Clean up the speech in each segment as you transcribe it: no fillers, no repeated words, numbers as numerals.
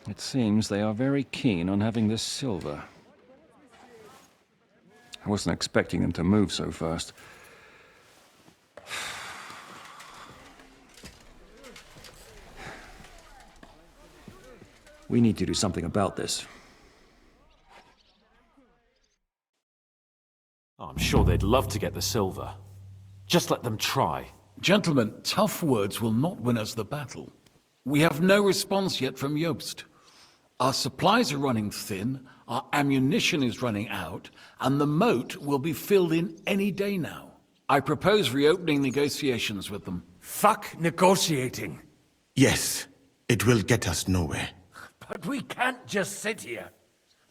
It seems they are very keen on having this silver. I wasn't expecting them to move so fast. We need to do something about this. I'm sure they'd love to get the silver. Just let them try. Gentlemen, tough words will not win us the battle. We have no response yet from Jobst. Our supplies are running thin, our ammunition is running out, and the moat will be filled in any day now. I propose reopening negotiations with them. Fuck negotiating. Yes, it will get us nowhere. But we can't just sit here.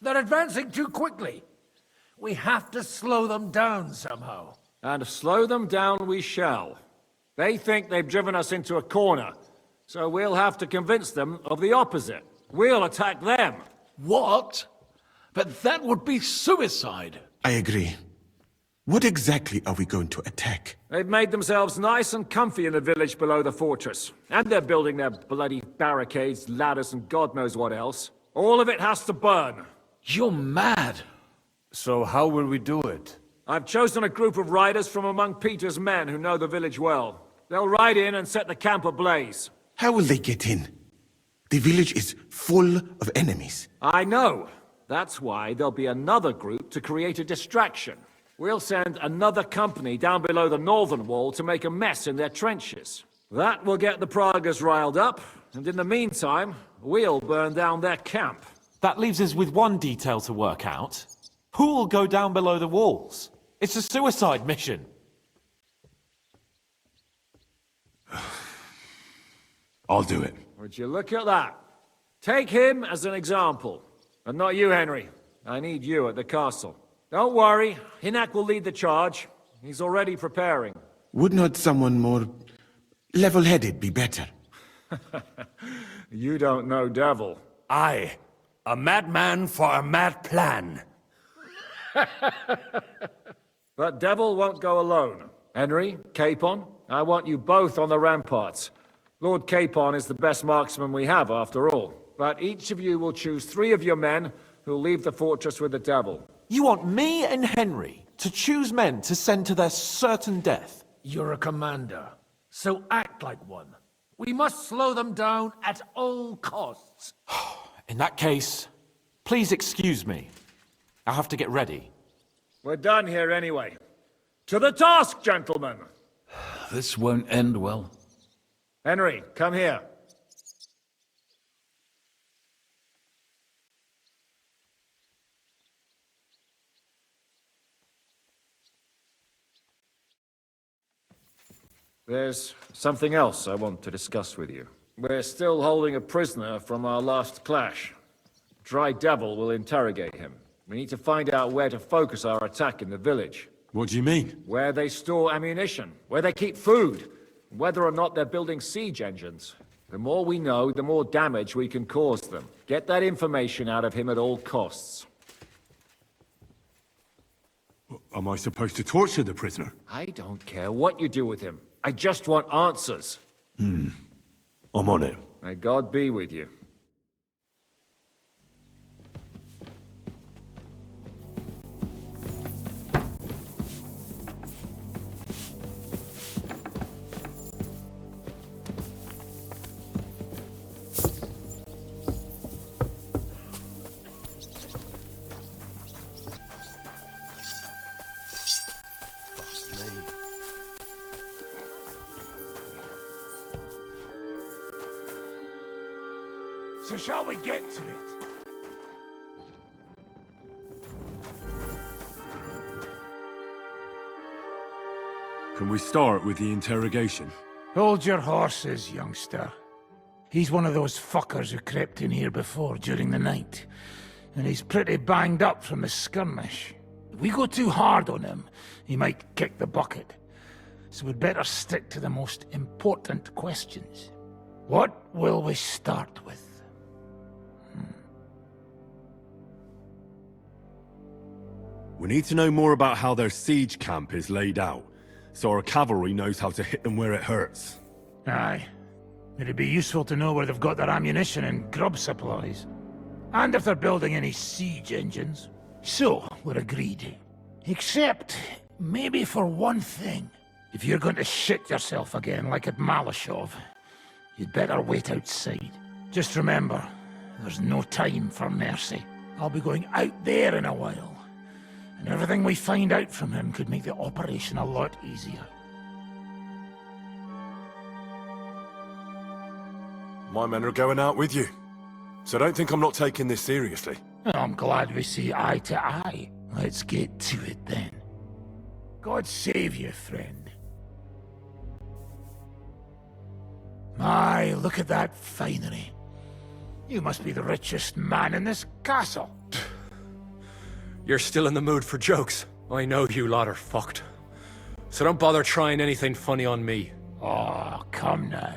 They're advancing too quickly. We have to slow them down somehow. And slow them down we shall. They think they've driven us into a corner, so we'll have to convince them of the opposite. We'll attack them. What? But that would be suicide. I agree. What exactly are we going to attack? They've made themselves nice and comfy in the village below the fortress. And they're building their bloody barricades, ladders, and God knows what else. All of it has to burn. You're mad. So how will we do it? I've chosen a group of riders from among Peter's men who know the village well. They'll ride in and set the camp ablaze. How will they get in? The village is full of enemies. I know. That's why there'll be another group to create a distraction. We'll send another company down below the northern wall to make a mess in their trenches. That will get the Pragas riled up, and in the meantime, we'll burn down their camp. That leaves us with one detail to work out. Who will go down below the walls? It's a suicide mission. I'll do it. Would you look at that? Take him as an example. And not you, Henry. I need you at the castle. Don't worry, Hinak will lead the charge. He's already preparing. Would not someone more level-headed be better? You don't know Devil. Aye. A madman for a mad plan. But Devil won't go alone. Henry, Capon, I want you both on the ramparts. Lord Capon is the best marksman we have, after all. But each of you will choose 3 of your men who'll leave the fortress with the Devil. You want me and Henry to choose men to send to their certain death? You're a commander, so act like one. We must slow them down at all costs. In that case, please excuse me. I have to get ready. We're done here anyway. To the task, gentlemen! This won't end well. Henry, come here. There's something else I want to discuss with you. We're still holding a prisoner from our last clash. Dry Devil will interrogate him. We need to find out where to focus our attack in the village. What do you mean? Where they store ammunition, where they keep food, whether or not they're building siege engines. The more we know, the more damage we can cause them. Get that information out of him at all costs. Am I supposed to torture the prisoner? I don't care what you do with him. I just want answers. I'm on it. May God be with you. So shall we get to it? Can we start with the interrogation? Hold your horses, youngster. He's one of those fuckers who crept in here before during the night. And he's pretty banged up from the skirmish. If we go too hard on him, he might kick the bucket. So we'd better stick to the most important questions. What will we start with? We need to know more about how their siege camp is laid out, so our cavalry knows how to hit them where it hurts. Aye. It'd be useful to know where they've got their ammunition and grub supplies. And if they're building any siege engines. So, we're agreed. Except, maybe for one thing. If you're going to shit yourself again like at Malashov, you'd better wait outside. Just remember, there's no time for mercy. I'll be going out there in a while. And everything we find out from him could make the operation a lot easier. My men are going out with you. So don't think I'm not taking this seriously. Well, I'm glad we see eye to eye. Let's get to it then. God save you, friend. My, look at that finery. You must be the richest man in this castle. You're still in the mood for jokes. I know you lot are fucked. So don't bother trying anything funny on me. Oh, come now.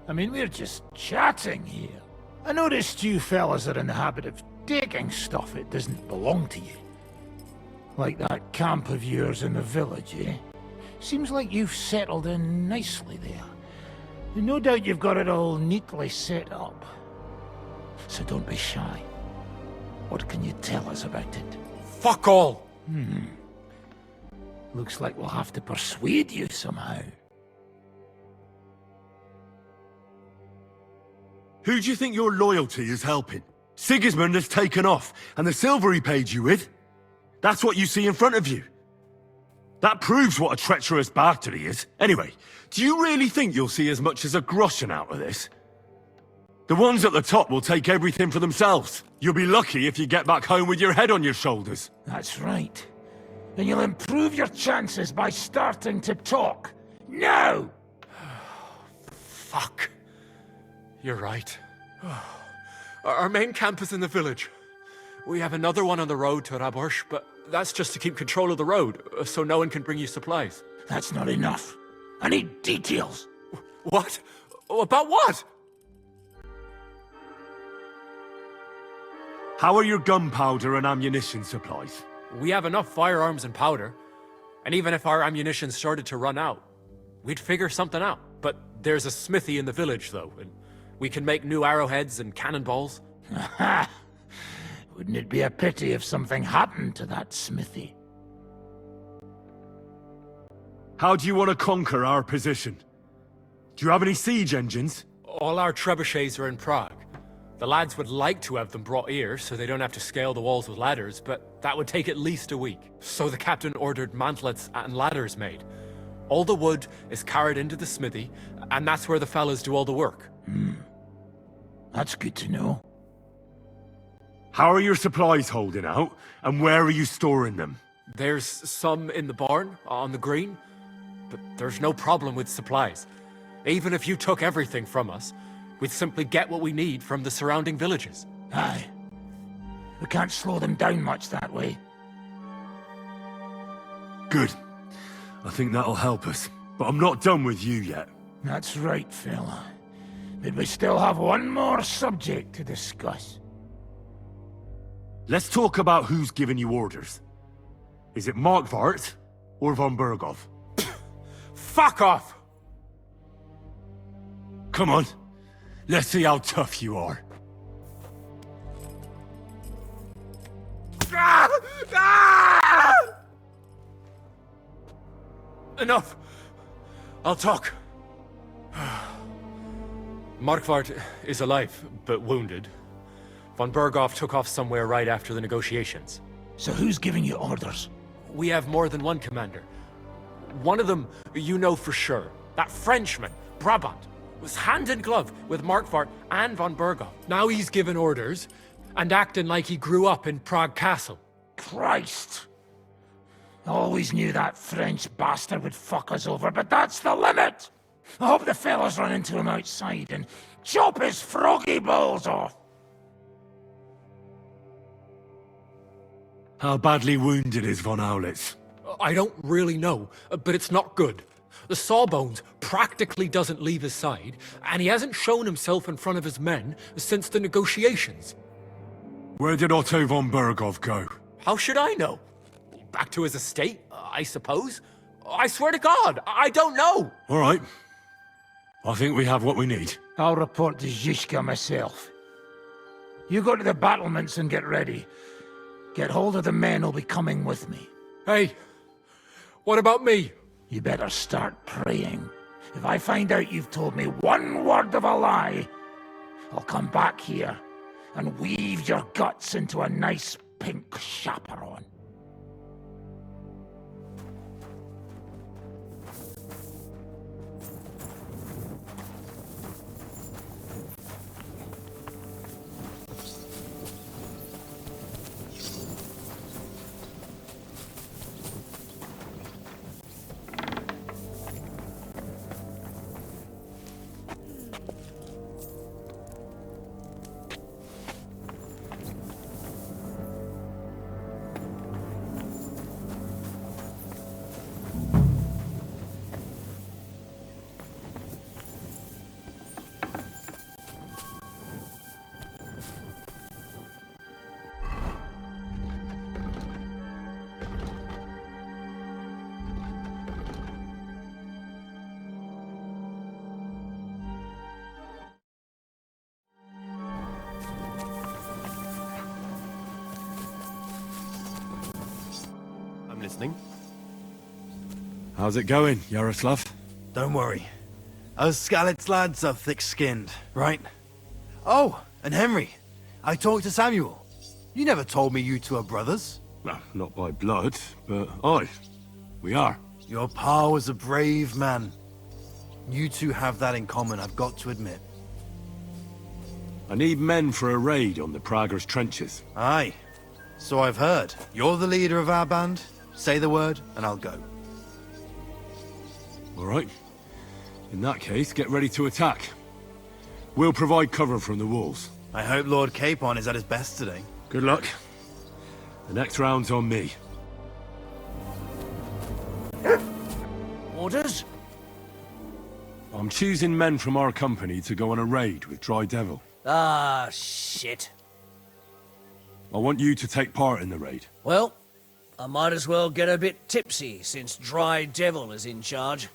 I mean, we're just chatting here. I noticed you fellas are in the habit of taking stuff that doesn't belong to you. Like that camp of yours in the village, eh? Seems like you've settled in nicely there. No doubt you've got it all neatly set up. So don't be shy. What can you tell us about it? Fuck all! Looks like we'll have to persuade you somehow. Who do you think your loyalty is helping? Sigismund has taken off, and the silver he paid you with? That's what you see in front of you. That proves what a treacherous bastard he is. Anyway, do you really think you'll see as much as a groschen out of this? The ones at the top will take everything for themselves. You'll be lucky if you get back home with your head on your shoulders. That's right. Then you'll improve your chances by starting to talk. Now! Fuck. You're right. Our main camp is in the village. We have another one on the road to Raborsh, but that's just to keep control of the road, so no one can bring you supplies. That's not enough. I need details. What? About what? How are your gunpowder and ammunition supplies? We have enough firearms and powder. And even if our ammunition started to run out, we'd figure something out. But there's a smithy in the village, though, and we can make new arrowheads and cannonballs. Aha! Wouldn't it be a pity if something happened to that smithy? How do you want to conquer our position? Do you have any siege engines? All our trebuchets are in Prague. The lads would like to have them brought here so they don't have to scale the walls with ladders, but that would take at least a week. So the captain ordered mantlets and ladders made. All the wood is carried into the smithy, and that's where the fellas do all the work. That's good to know. How are your supplies holding out, and where are you storing them? There's some in the barn, on the green, but there's no problem with supplies. Even if you took everything from us, we'd simply get what we need from the surrounding villages. Aye. We can't slow them down much that way. Good. I think that'll help us. But I'm not done with you yet. That's right, fella. But we still have one more subject to discuss. Let's talk about who's giving you orders. Is it Markvart or von Berghoff? Fuck off! Come on. Let's see how tough you are. Enough! I'll talk. Markvart is alive, but wounded. Von Berghoff took off somewhere right after the negotiations. So who's giving you orders? We have more than one commander. One of them you know for sure. That Frenchman, Brabant, was hand in glove with Markvart and von Berghoff. Now he's giving orders and acting like he grew up in Prague Castle. Christ! Always knew that French bastard would fuck us over, but that's the limit! I hope the fellas run into him outside and chop his froggy balls off! How badly wounded is von Aulitz? I don't really know, but it's not good. The Sawbones practically doesn't leave his side, and he hasn't shown himself in front of his men since the negotiations. Where did Otto von Berghoff go? How should I know? Back to his estate, I suppose? I swear to God, I don't know! All right. I think we have what we need. I'll report to Zizka myself. You go to the battlements and get ready. Get hold of the men who'll be coming with me. Hey, what about me? You better start praying. If I find out you've told me one word of a lie, I'll come back here and weave your guts into a nice pink chaperon. Listening. How's it going, Yaroslav? Don't worry. Us Skalitz lads are thick-skinned, right? Oh, and Henry. I talked to Samuel. You never told me you two are brothers. No, not by blood, but aye, we are. Your pa was a brave man. You two have that in common, I've got to admit. I need men for a raid on the Prager's trenches. Aye. So I've heard. You're the leader of our band. Say the word, and I'll go. All right. In that case, get ready to attack. We'll provide cover from the walls. I hope Lord Capon is at his best today. Good luck. The next round's on me. Orders? I'm choosing men from our company to go on a raid with Dry Devil. Ah, shit. I want you to take part in the raid. Well, I might as well get a bit tipsy since Dry Devil is in charge.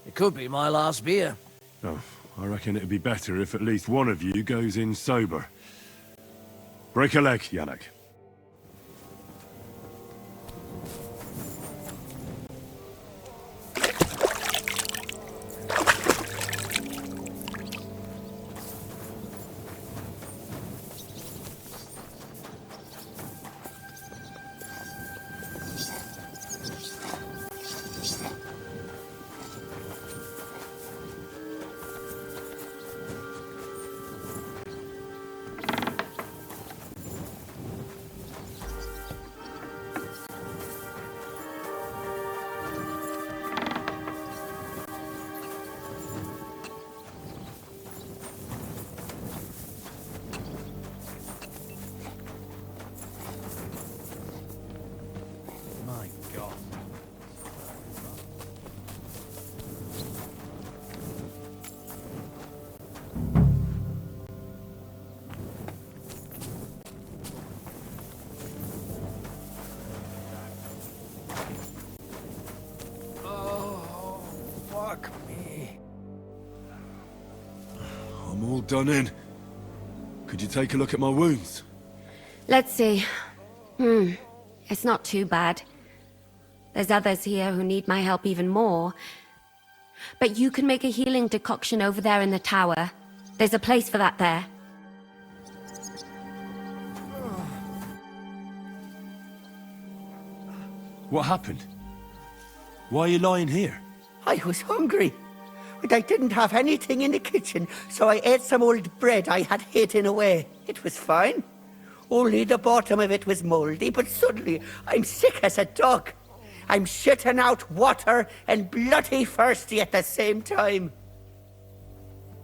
It could be my last beer. Oh, I reckon it'd be better if at least one of you goes in sober. Break a leg, Yannick. My God. Oh, fuck me. I'm all done in. Could you take a look at my wounds? Let's see. It's not too bad. There's others here who need my help even more. But you can make a healing decoction over there in the tower. There's a place for that there. What happened? Why are you lying here? I was hungry, but I didn't have anything in the kitchen, so I ate some old bread I had hidden away. It was fine. Only the bottom of it was moldy, but suddenly I'm sick as a dog. I'm shitting out water and bloody thirsty at the same time.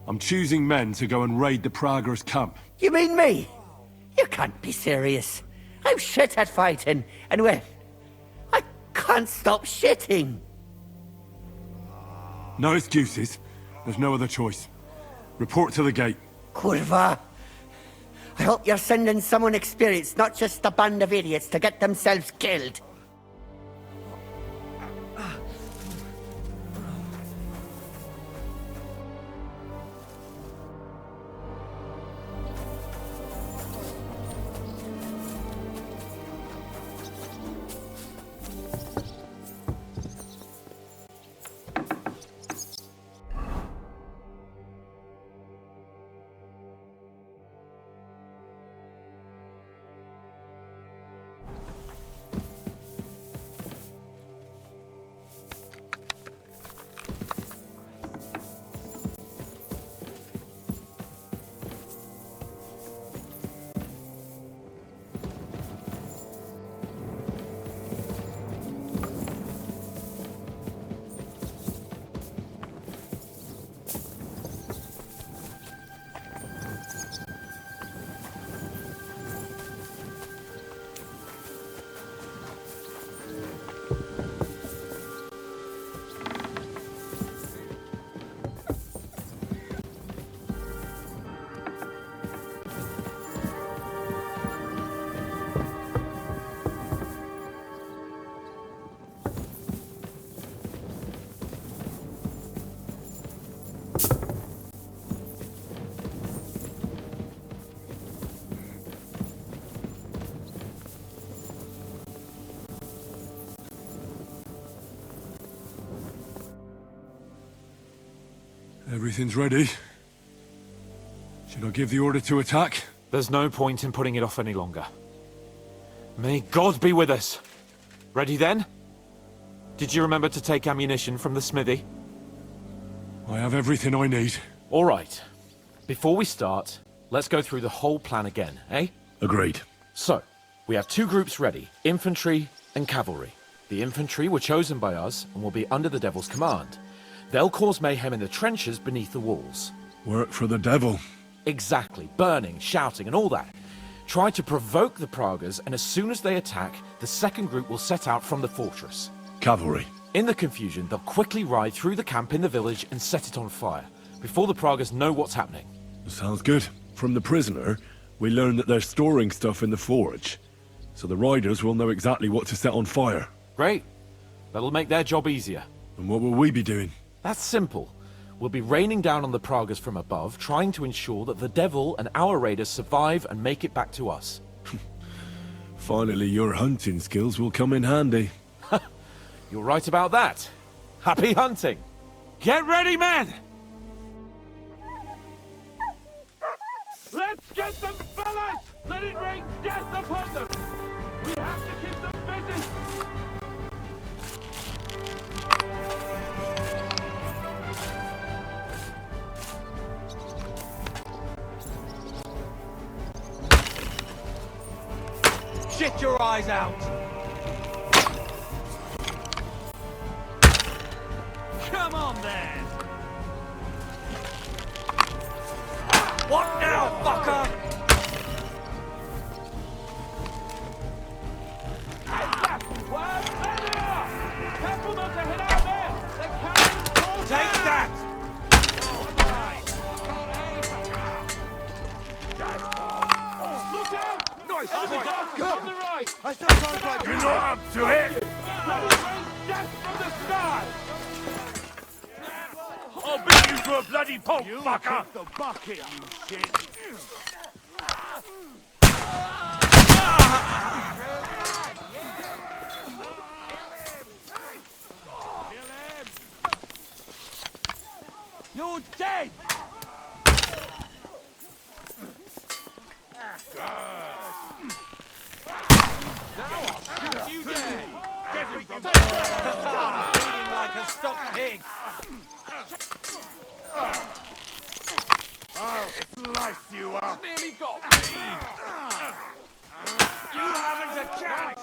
I'm choosing men to go and raid the Praguers' camp. You mean me? You can't be serious. I'm shit at fighting, and well, I can't stop shitting. No excuses. There's no other choice. Report to the gate. Kurva. I hope you're sending someone experienced, not just a band of idiots to get themselves killed. Everything's ready. Should I give the order to attack? There's no point in putting it off any longer. May God be with us. Ready then? Did you remember to take ammunition from the smithy? I have everything I need. All right. Before we start, let's go through the whole plan again, eh? Agreed. So, we have two groups ready, infantry and cavalry. The infantry were chosen by us and will be under the Devil's command. They'll cause mayhem in the trenches beneath the walls. Work for the devil. Exactly. Burning, shouting, and all that. Try to provoke the Praguers, and as soon as they attack, the second group will set out from the fortress. Cavalry. In the confusion, they'll quickly ride through the camp in the village and set it on fire, before the Praguers know what's happening. Sounds good. From the prisoner, we learned that they're storing stuff in the forge, so the riders will know exactly what to set on fire. Great. That'll make their job easier. And what will we be doing? That's simple. We'll be raining down on the Praguers from above, trying to ensure that the devil and our raiders survive and make it back to us. Finally, your hunting skills will come in handy. You're right about that. Happy hunting! Get ready, men! Let's get them, fellas! Let it rain death upon them! We have to keep them busy! Shit your eyes out! Come on, then! What now, fucker? Careful not to hit out there! The cannon's Take that! Look out! Nice! On the right! I still can't quite You're not up to it! Let it rain death from the sky! I'll beat you to a bloody pulp, fucker! The bucket, you shit! You're dead! You dead! Bleeding like a stuck pig! I'll slice you up! Nearly got me! You haven't a chance!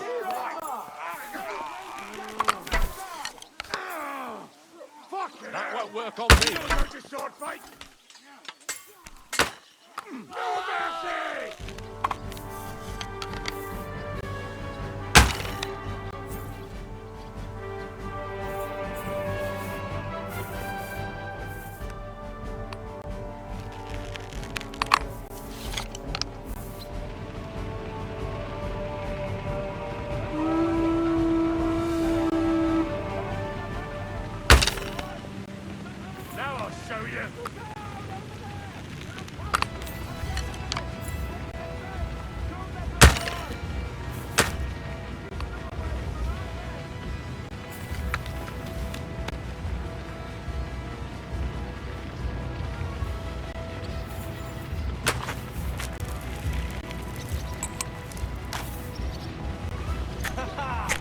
Don't work on me. You'll go to sword fight. No mercy! Now I'll show you.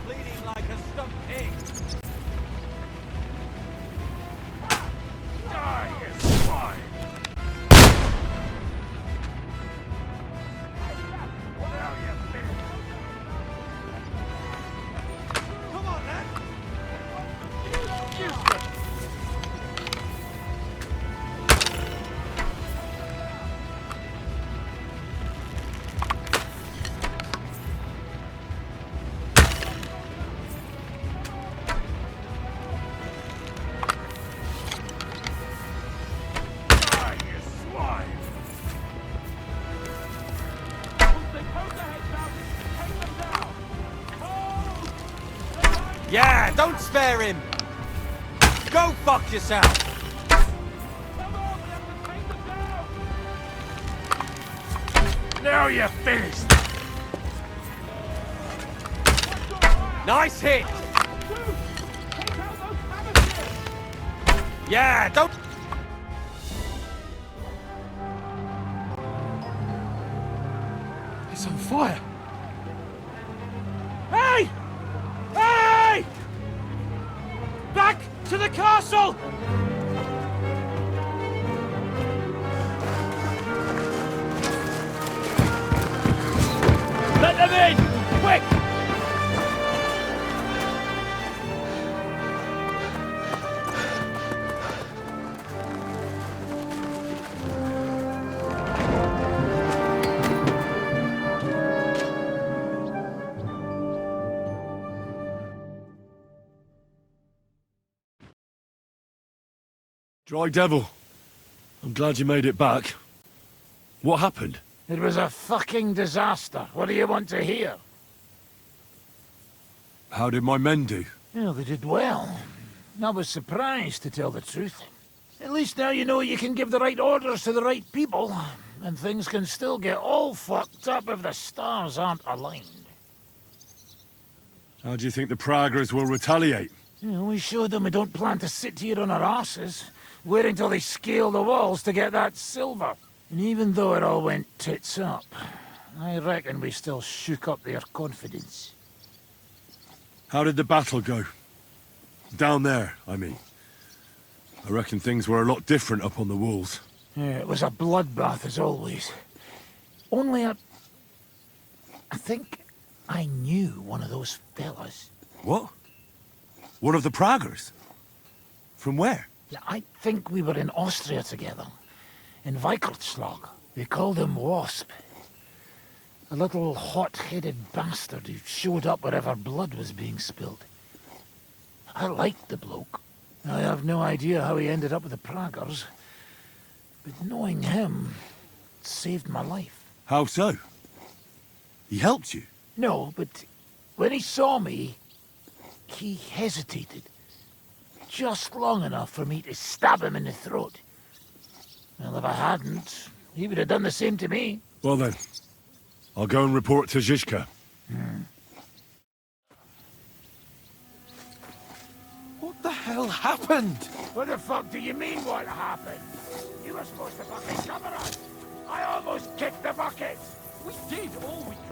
Bleeding like a stuffed pig. Die, you swine! Now you're finished. Come on, lad. Useless! Die, you swine! Yeah, don't spare him. Go fuck yourself. Now you're finished! Nice hit. Yeah, don't. It's on fire! Hey! Hey! Back to the castle! Let them in! Quick! Dry Devil. I'm glad you made it back. What happened? It was a fucking disaster. What do you want to hear? How did my men do? Well, they did well. I was surprised, to tell the truth. At least now you know you can give the right orders to the right people, and things can still get all fucked up if the stars aren't aligned. How do you think the Praggers will retaliate? You know, we showed them we don't plan to sit here on our asses, waiting till they scale the walls to get that silver. And even though it all went tits up, I reckon we still shook up their confidence. How did the battle go? Down there, I mean. I reckon things were a lot different up on the walls. Yeah, it was a bloodbath as always. Only I think I knew one of those fellas. What? One of the Praggers? From where? Yeah, I think we were in Austria together. In Weikertslag. They called him Wasp. A little hot-headed bastard who showed up wherever blood was being spilled. I liked the bloke. I have no idea how he ended up with the Praggers. But knowing him saved my life. How so? He helped you? No, but when he saw me, he hesitated. Just long enough for me to stab him in the throat. Well, if I hadn't, he would have done the same to me. Well then, I'll go and report to Zizka. What the hell happened? What the fuck do you mean what happened? You were supposed to fucking cover us. I almost kicked the bucket. We did all we could.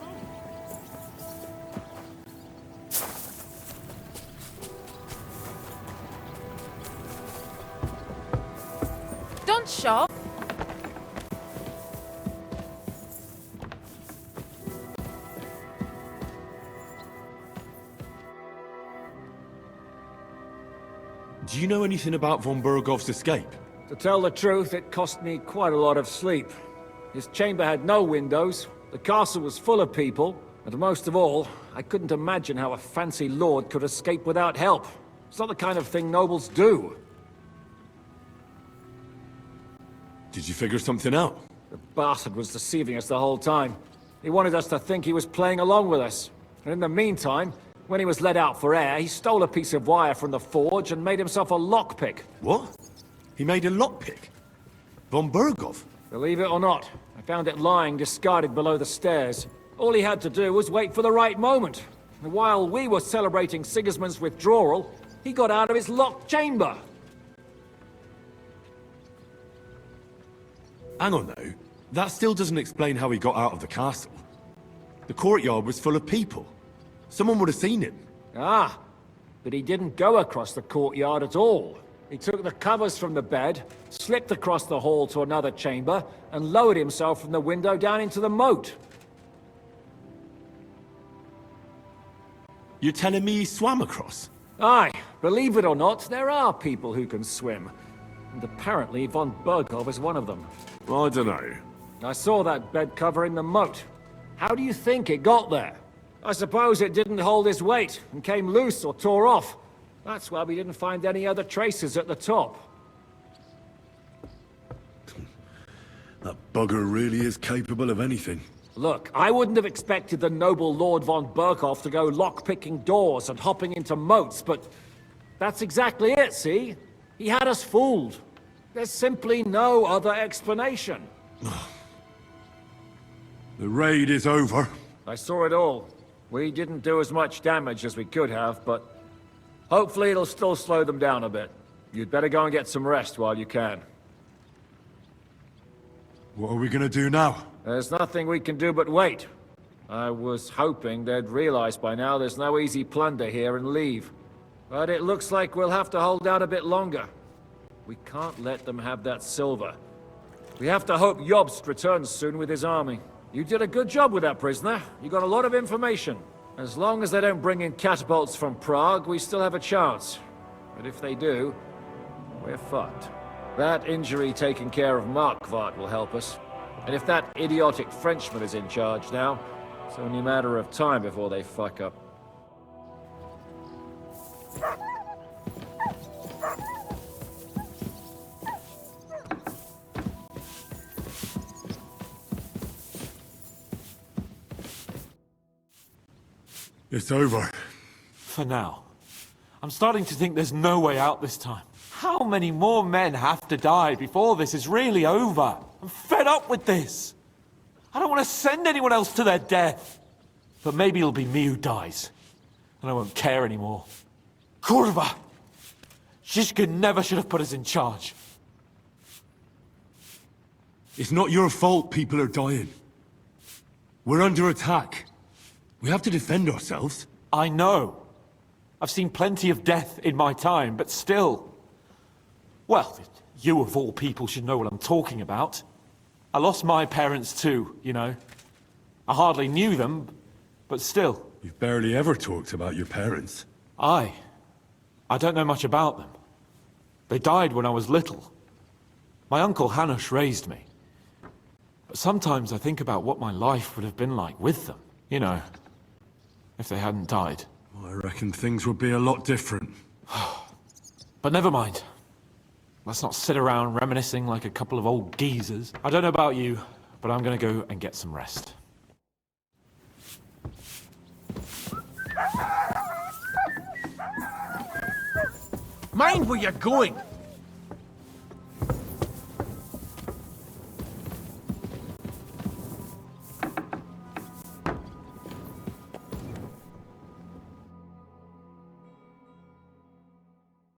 Don't shop. Do you know anything about von Bergov's escape? To tell the truth, it cost me quite a lot of sleep. His chamber had no windows, the castle was full of people, and most of all, I couldn't imagine how a fancy lord could escape without help. It's not the kind of thing nobles do. Did you figure something out? The bastard was deceiving us the whole time. He wanted us to think he was playing along with us. And in the meantime, when he was let out for air, he stole a piece of wire from the forge and made himself a lockpick. What? He made a lockpick? Von Bergov? Believe it or not, I found it lying discarded below the stairs. All he had to do was wait for the right moment. And while we were celebrating Sigismund's withdrawal, he got out of his locked chamber. Hang on though, that still doesn't explain how he got out of the castle. The courtyard was full of people. Someone would have seen him. Ah, but he didn't go across the courtyard at all. He took the covers from the bed, slipped across the hall to another chamber, and lowered himself from the window down into the moat. You're telling me he swam across? Aye, believe it or not, there are people who can swim. And apparently von Bergov is one of them. I don't know. I saw that bed cover in the moat. How do you think it got there? I suppose it didn't hold his weight and came loose or tore off. That's why we didn't find any other traces at the top. That bugger really is capable of anything. Look, I wouldn't have expected the noble Lord von Berkhoff to go lock-picking doors and hopping into moats, but that's exactly it, see? He had us fooled. There's simply no other explanation. The raid is over. I saw it all. We didn't do as much damage as we could have, but hopefully it'll still slow them down a bit. You'd better go and get some rest while you can. What are we gonna do now? There's nothing we can do but wait. I was hoping they'd realize by now there's no easy plunder here and leave. But it looks like we'll have to hold out a bit longer. We can't let them have that silver. We have to hope Jobst returns soon with his army. You did a good job with that prisoner. You got a lot of information. As long as they don't bring in catapults from Prague, we still have a chance. But if they do, we're fucked. That injury taking care of Markvart will help us. And if that idiotic Frenchman is in charge now, it's only a matter of time before they fuck up. It's over. For now. I'm starting to think there's no way out this time. How many more men have to die before this is really over? I'm fed up with this. I don't want to send anyone else to their death. But maybe it'll be me who dies. And I won't care anymore. Kurva! Zizka never should have put us in charge. It's not your fault people are dying. We're under attack. We have to defend ourselves. I know. I've seen plenty of death in my time, but still. Well, you of all people should know what I'm talking about. I lost my parents too, you know. I hardly knew them, but still. You've barely ever talked about your parents. I don't know much about them. They died when I was little. My uncle Hanush raised me. But sometimes I think about what my life would have been like with them. You know, if they hadn't died. Well, I reckon things would be a lot different. But never mind. Let's not sit around reminiscing like a couple of old geezers. I don't know about you, but I'm gonna go and get some rest. Mind where you're going!